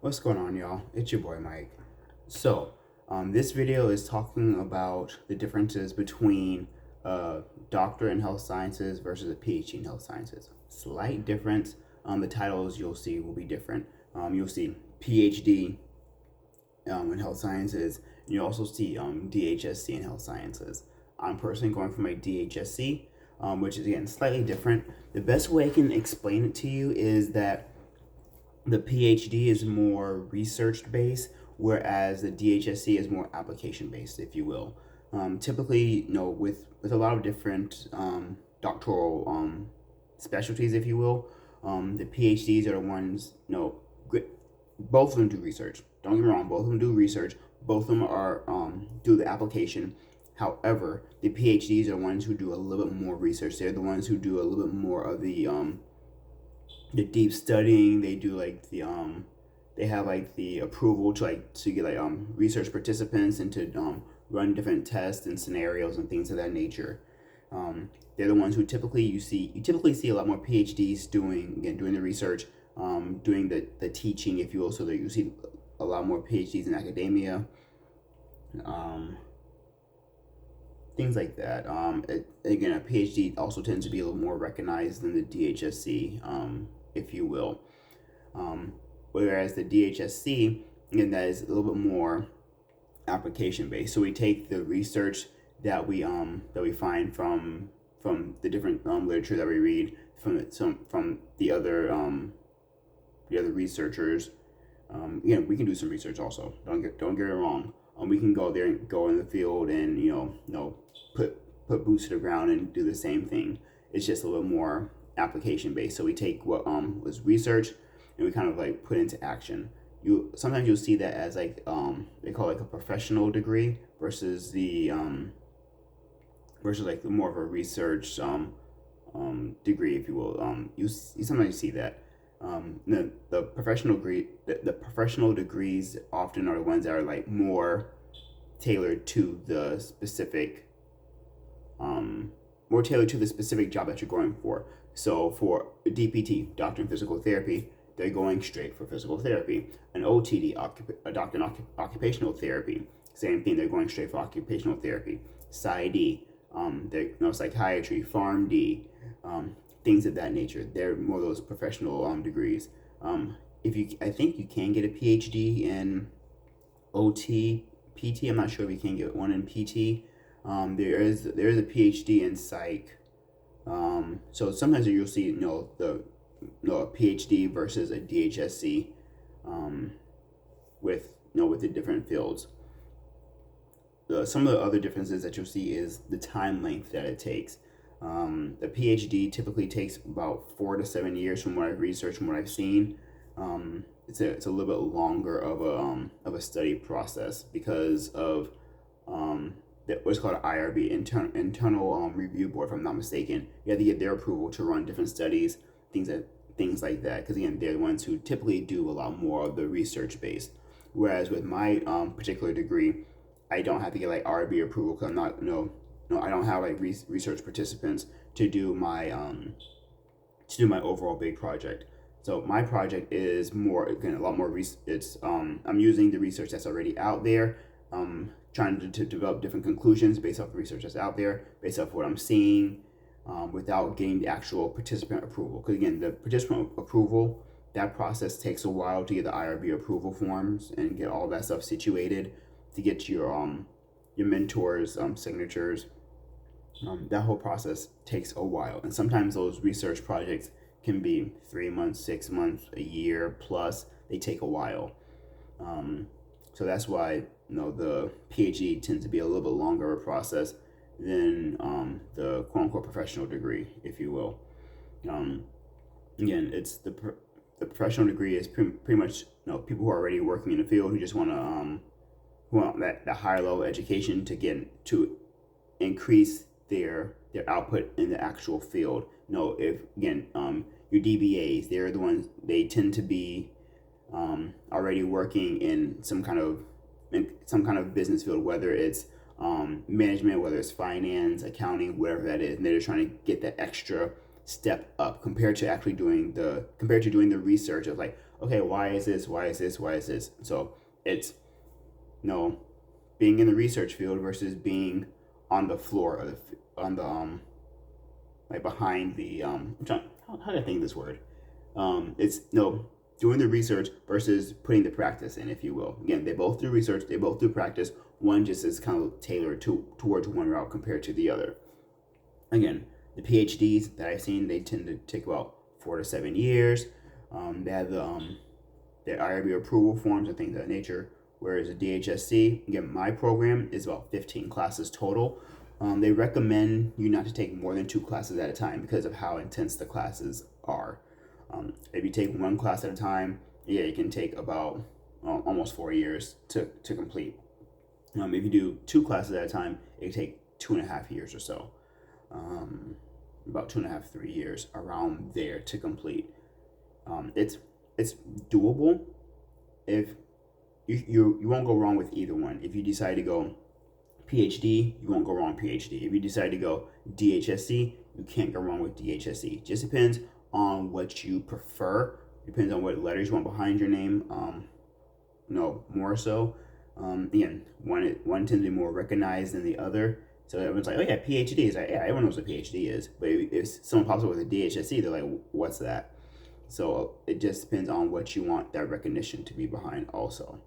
What's going on, y'all? It's your boy Mike. This video is talking about the differences between a doctorate in health sciences versus a PhD in health sciences. Slight difference. The titles you'll see will be different. You'll see PhD in health sciences, and you also see DHSc in health sciences. I'm personally going for my DHSc, which is again slightly different. The best way I can explain it to you is that the PhD is more research based, whereas the DHSc is more application based, if you will. Typically, with a lot of different doctoral specialties, if you will, the PhDs are the ones. Both of them do research. Don't get me wrong, both of them do research. Both of them are do the application. However, the PhDs are the ones who do a little bit more research. They're the ones who do a little bit more of the deep studying. They do they have like the approval to get research participants and to run different tests and scenarios and things of that nature. They're the ones who you typically see a lot more PhDs doing the research, doing the teaching, if you will. So that you see a lot more PhDs in academia, things like that. Again, a PhD also tends to be a little more recognized than the DHSc, if you will. Whereas the DHSc, again, that is a little bit more application based. So we take the research that we find from the different literature that we read from the other researchers. We can do some research also. Don't get it wrong. We can go there and go in the field and put boots to the ground and do the same thing. It's just a little more application based. So we take what was research and we kind of like put into action. Sometimes you'll see that as they call it like a professional degree versus the more of a research degree, if you will. You sometimes see that. The professional degrees often are the ones that are like more tailored to the specific job that you're going for. So for a DPT, doctor in physical therapy, they're going straight for physical therapy. An OTD, a doctor in occupational therapy, same thing, they're going straight for occupational therapy. PsyD, psychiatry, PharmD, things of that nature. They're more those professional degrees. I think you can get a PhD in OT, PT. I'm not sure if you can get one in PT. There is a PhD in psych. So sometimes you'll see a PhD versus a DHSc, with the different fields. Some of the other differences that you'll see is the time length that it takes. The PhD typically takes about 4 to 7 years from what I've researched, from what I've seen. It's a little bit longer of a study process because of what's called an IRB, internal review board, if I'm not mistaken. You have to get their approval to run different studies, things like that. Because again, they're the ones who typically do a lot more of the research based. Whereas with my particular degree, I don't have to get like IRB approval because I'm not I don't have like research participants to do my overall big project. So my project is more, again, a lot more. I'm using the research that's already out there, trying to develop different conclusions based off the research that's out there, based off what I'm seeing, without getting the actual participant approval. Because again, the participant approval, that process takes a while to get the IRB approval forms and get all that stuff situated, to get your mentors' signatures. That whole process takes a while, and sometimes those research projects can be 3 months, 6 months, a year plus. They take a while, so that's why the PhD tends to be a little bit longer of a process than the quote unquote professional degree, if you will. Again, it's the professional degree is pretty much people who are already working in the field, who just want that higher level education to increase their output in the actual field. If again, your DBAs, they're the ones, they tend to be already working in some kind of business field, whether it's management, whether it's finance, accounting, whatever that is, and they're just trying to get that extra step up compared to doing the research of like, okay, why is this? Why is this? Why is this? So it's being in the research field versus being on the floor of on the like behind the how do I think of this word? It's no doing the research versus putting the practice in, if you will. Again, they both do research, they both do practice. One just is kind of tailored towards one route compared to the other. Again, the PhDs that I've seen, they tend to take about 4 to 7 years. They have their IRB approval forms and things of that nature. Whereas the DHSc, again, my program is about 15 classes total. They recommend you not to take more than 2 classes at a time because of how intense the classes are. If you take 1 class at a time, yeah, it can take about almost 4 years to complete. If you do 2 classes at a time, it can take 2.5 years or so. About 2.5, 3 years around there to complete. It's doable. If you won't go wrong with either one. If you decide to go PhD, you won't go wrong PhD. If you decide to go DHSc, you can't go wrong with DHSc. Just depends on what you prefer. Depends on what letters you want behind your name. More so. Again, one tends to be more recognized than the other. So everyone's like, oh yeah, PhD. It's like, yeah, everyone knows what PhD is. But if someone pops up with a DHSc, they're like, what's that? So it just depends on what you want that recognition to be behind also.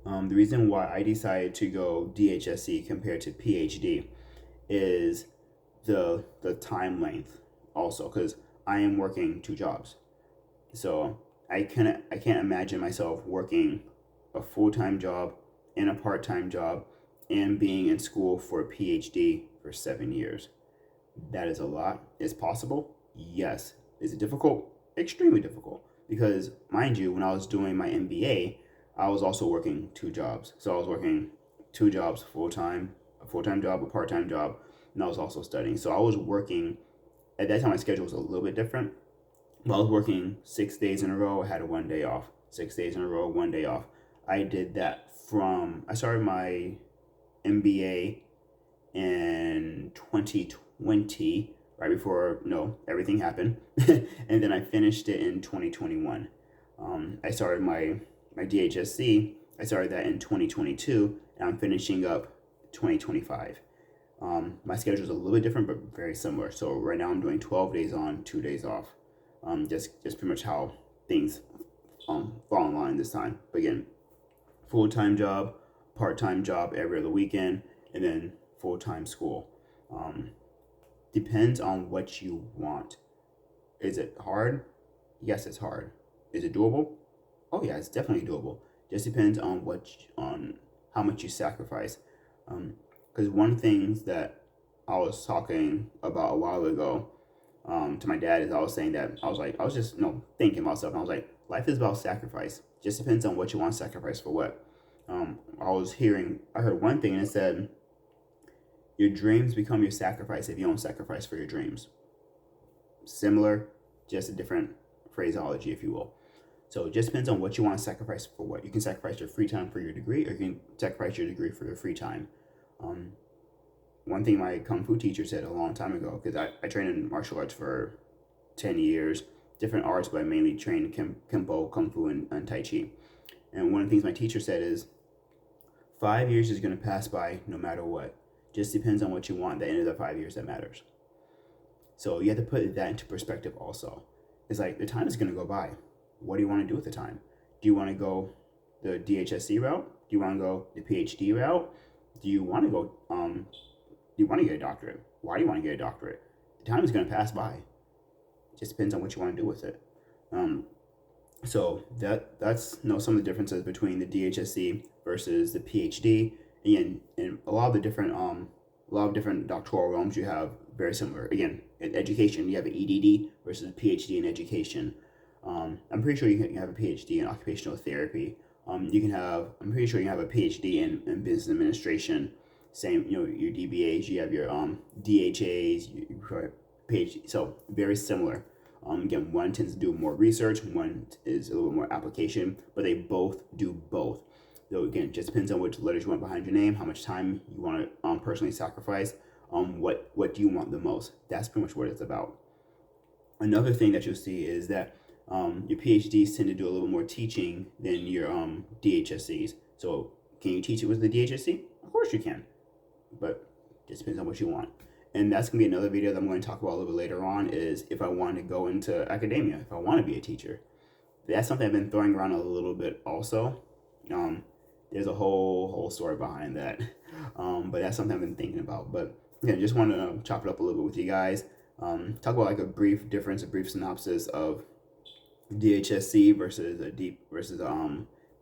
The reason why I decided to go DHSc compared to PhD is the time length also, because I am working 2 jobs. So I can't imagine myself working a full-time job and a part-time job and being in school for a PhD for 7 years. That is a lot. Is possible? Yes. Is it difficult? Extremely difficult. Because, mind you, when I was doing my MBA, I was also working 2 jobs. So I was working 2 jobs full-time, a full-time job, a part-time job, and I was also studying. So I was working, at that time my schedule was a little bit different, but I was working 6 days in a row, I had 1 day off. 6 days in a row, 1 day off. I did that I started my MBA in 2020, right before everything happened, and then I finished it in 2021. I started my DHSc. I started that in 2022, and I'm finishing up 2025. My schedule is a little bit different, but very similar. So right now I'm doing 12 days on, 2 days off. Just pretty much how things fall in line this time. But again, full-time job, part-time job every other weekend, and then full-time school. Depends on what you want. Is it hard? Yes, it's hard. Is it doable? Oh yeah, it's definitely doable. Just depends on how much you sacrifice. Because one thing that I was talking about a while ago to my dad is I was saying that I was just thinking about stuff, and I was like, life is about sacrifice. Just depends on what you want to sacrifice for what. I heard one thing and it said, your dreams become your sacrifice if you don't sacrifice for your dreams. Similar, just a different phraseology, if you will. So it just depends on what you want to sacrifice for what. You can sacrifice your free time for your degree, or you can sacrifice your degree for your free time. One thing my Kung Fu teacher said a long time ago, because I trained in martial arts for 10 years, different arts, but I mainly trained Kempo, Kung Fu, and Tai Chi. And one of the things my teacher said is, 5 years is going to pass by no matter what. Just depends on what you want at the end of the 5 years that matters. So you have to put that into perspective also. It's like, the time is going to go by. What do you want to do with the time? Do you want to go the DHSc route? Do you want to go the PhD route? Do you want to go, do you want to get a doctorate? Why do you want to get a doctorate? The time is going to pass by. It just depends on what you want to do with it. So that's some of the differences between the DHSc versus the PhD. And in a lot of different doctoral realms, you have very similar. Again, in education, you have an EDD versus a PhD in education. I'm pretty sure you can have a PhD in occupational therapy. I'm pretty sure you have a PhD in business administration. Same, your DBAs, you have your DHAs, your PhD. So very similar. Again, one tends to do more research, one is a little bit more application, but they both do both. So again, it just depends on which letters you want behind your name, how much time you want to personally sacrifice, what do you want the most. That's pretty much what it's about. Another thing that you'll see is that Your PhDs tend to do a little more teaching than your DHSCs. So can you teach it with the DHSC? Of course you can, but it just depends on what you want. And that's gonna be another video that I'm going to talk about a little bit later on, is if I want to go into academia, if I want to be a teacher. That's something I've been throwing around a little bit also. There's a whole story behind that, but that's something I've been thinking about. But yeah, just want to chop it up a little bit with you guys. Talk about like a brief difference, a brief synopsis of DHSc versus a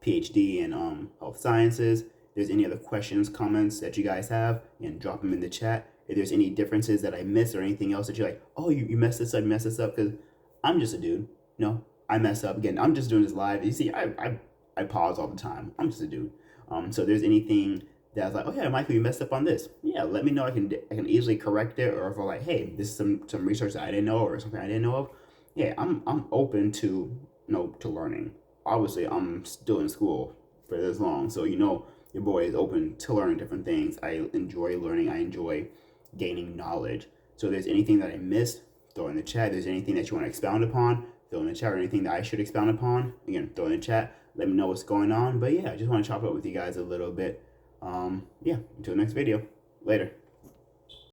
PhD in health sciences. If there's any other questions, comments that you guys have, and drop them in the chat. If there's any differences that I missed or anything else that you're like, oh, you messed this up, because I'm just a dude. I mess up. Again, I'm just doing this live. You see, I pause all the time. I'm just a dude. So if there's anything that's like, oh yeah, Michael, you messed up on this. Yeah, let me know. I can easily correct it. Or if I'm like, hey, this is some research that I didn't know, or something I didn't know of. Yeah, I'm open to to learning. Obviously, I'm still in school for this long, so your boy is open to learning different things. I enjoy learning. I enjoy gaining knowledge. So if there's anything that I missed, throw in the chat. If there's anything that you want to expound upon, throw in the chat. Or anything that I should expound upon, again, throw in the chat. Let me know what's going on. But yeah, I just want to chop it up with you guys a little bit. Yeah, until the next video. Later.